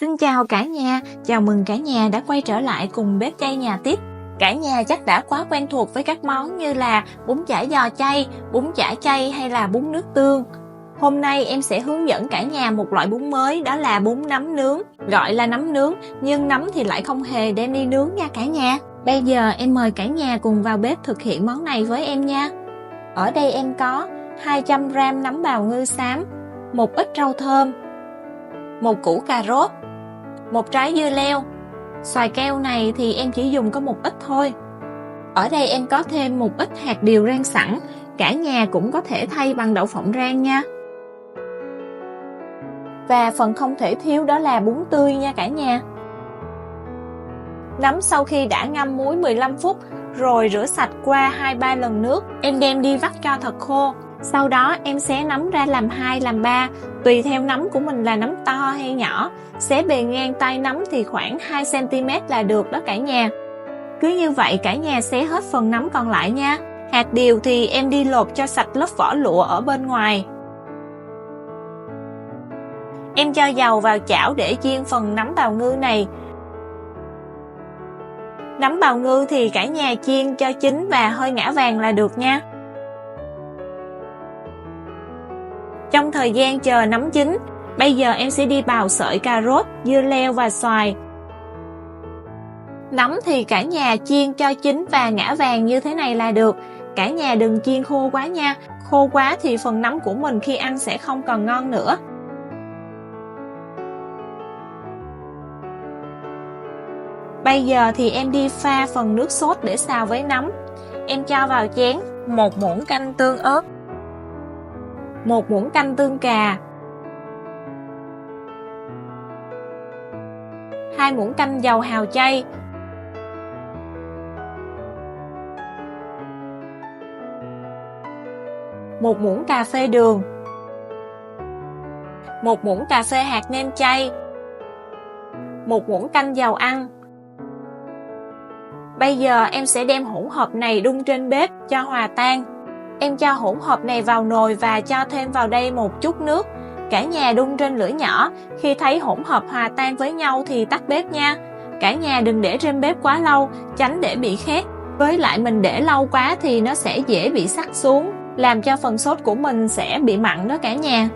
Xin chào cả nhà, chào mừng cả nhà đã quay trở lại cùng bếp chay nhà tiếp. Cả nhà chắc đã quá quen thuộc với các món như là bún chả giò chay, bún chả chay hay là bún nước tương. Hôm nay em sẽ hướng dẫn cả nhà một loại bún mới, đó là bún nấm nướng. Gọi là nấm nướng nhưng nấm thì lại không hề đem đi nướng nha cả nhà. Bây giờ em mời cả nhà cùng vào bếp thực hiện món này với em nha. Ở đây em có 200g nấm bào ngư xám, một ít rau thơm, một củ cà rốt, một trái dưa leo. Xoài keo này thì em chỉ dùng có một ít thôi. Ở đây em có thêm một ít hạt điều rang sẵn, cả nhà cũng có thể thay bằng đậu phộng rang nha. Và phần không thể thiếu đó là bún tươi nha cả nhà. Nấm sau khi đã ngâm muối 15 phút rồi rửa sạch qua 2-3 lần nước, em đem đi vắt cho thật khô. Sau đó em xé nấm ra làm 2, làm 3, tùy theo nấm của mình là nấm to hay nhỏ. Xé bề ngang tay nấm thì khoảng 2cm là được đó cả nhà. Cứ như vậy cả nhà xé hết phần nấm còn lại nha. Hạt điều thì em đi lột cho sạch lớp vỏ lụa ở bên ngoài. Em cho dầu vào chảo để chiên phần nấm bào ngư này. Nấm bào ngư thì cả nhà chiên cho chín và hơi ngả vàng là được nha. Trong thời gian chờ nấm chín, bây giờ em sẽ đi bào sợi cà rốt, dưa leo và xoài. Nấm thì cả nhà chiên cho chín và ngả vàng như thế này là được. Cả nhà đừng chiên khô quá nha. Khô quá thì phần nấm của mình khi ăn sẽ không còn ngon nữa. Bây giờ thì em đi pha phần nước sốt để xào với nấm. Em cho vào chén 1 muỗng canh tương ớt, 1 muỗng canh tương cà, 2 muỗng canh dầu hào chay, 1 muỗng cà phê đường, 1 muỗng cà phê hạt nêm chay, 1 muỗng canh dầu ăn. Bây giờ em sẽ đem hỗn hợp này đun trên bếp cho hòa tan. Em cho hỗn hợp này vào nồi và cho thêm vào đây một chút nước. Cả nhà đun trên lửa nhỏ, khi thấy hỗn hợp hòa tan với nhau thì tắt bếp nha. Cả nhà đừng để trên bếp quá lâu, tránh để bị khét. Với lại mình để lâu quá thì nó sẽ dễ bị sắc xuống, làm cho phần sốt của mình sẽ bị mặn đó cả nhà.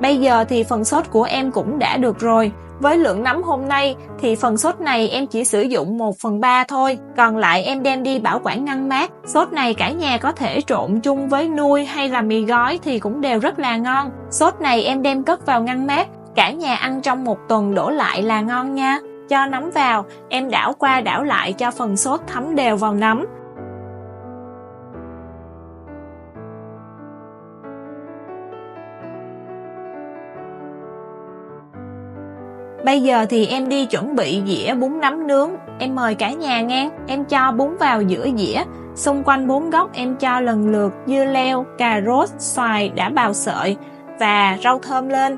Bây giờ thì phần sốt của em cũng đã được rồi. Với lượng nấm hôm nay thì phần sốt này em chỉ sử dụng 1/3 thôi. Còn lại em đem đi bảo quản ngăn mát. Sốt này cả nhà có thể trộn chung với nuôi hay là mì gói thì cũng đều rất là ngon. Sốt này em đem cất vào ngăn mát. Cả nhà ăn trong 1 tuần đổ lại là ngon nha. Cho nấm vào, em đảo qua đảo lại cho phần sốt thấm đều vào nấm. Bây giờ thì em đi chuẩn bị dĩa bún nấm nướng. Em mời cả nhà nghe. Em cho bún vào giữa dĩa. Xung quanh 4 góc em cho lần lượt dưa leo, cà rốt, xoài đã bào sợi và rau thơm lên.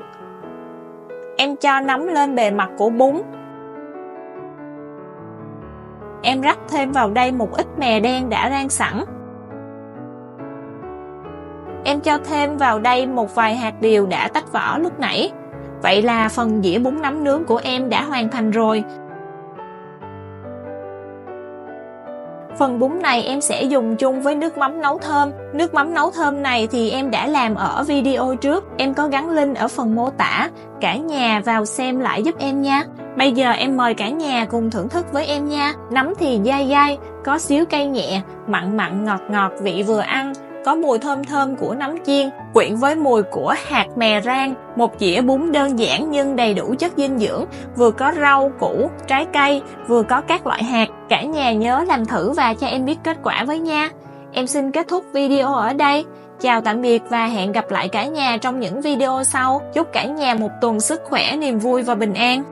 Em cho nấm lên bề mặt của bún. Em rắc thêm vào đây một ít mè đen đã rang sẵn. Em cho thêm vào đây một vài hạt điều đã tách vỏ lúc nãy. Vậy là phần dĩa bún nấm nướng của em đã hoàn thành rồi. Phần bún này em sẽ dùng chung với nước mắm nấu thơm. Nước mắm nấu thơm này thì em đã làm ở video trước. Em có gắn link ở phần mô tả. Cả nhà vào xem lại giúp em nha. Bây giờ em mời cả nhà cùng thưởng thức với em nha. Nấm thì dai dai, có xíu cay nhẹ, mặn mặn ngọt ngọt vị vừa ăn. Có mùi thơm thơm của nấm chiên, quyện với mùi của hạt mè rang. Một dĩa bún đơn giản nhưng đầy đủ chất dinh dưỡng, vừa có rau, củ, trái cây, vừa có các loại hạt. Cả nhà nhớ làm thử và cho em biết kết quả với nha. Em xin kết thúc video ở đây. Chào tạm biệt và hẹn gặp lại cả nhà trong những video sau. Chúc cả nhà một tuần sức khỏe, niềm vui và bình an.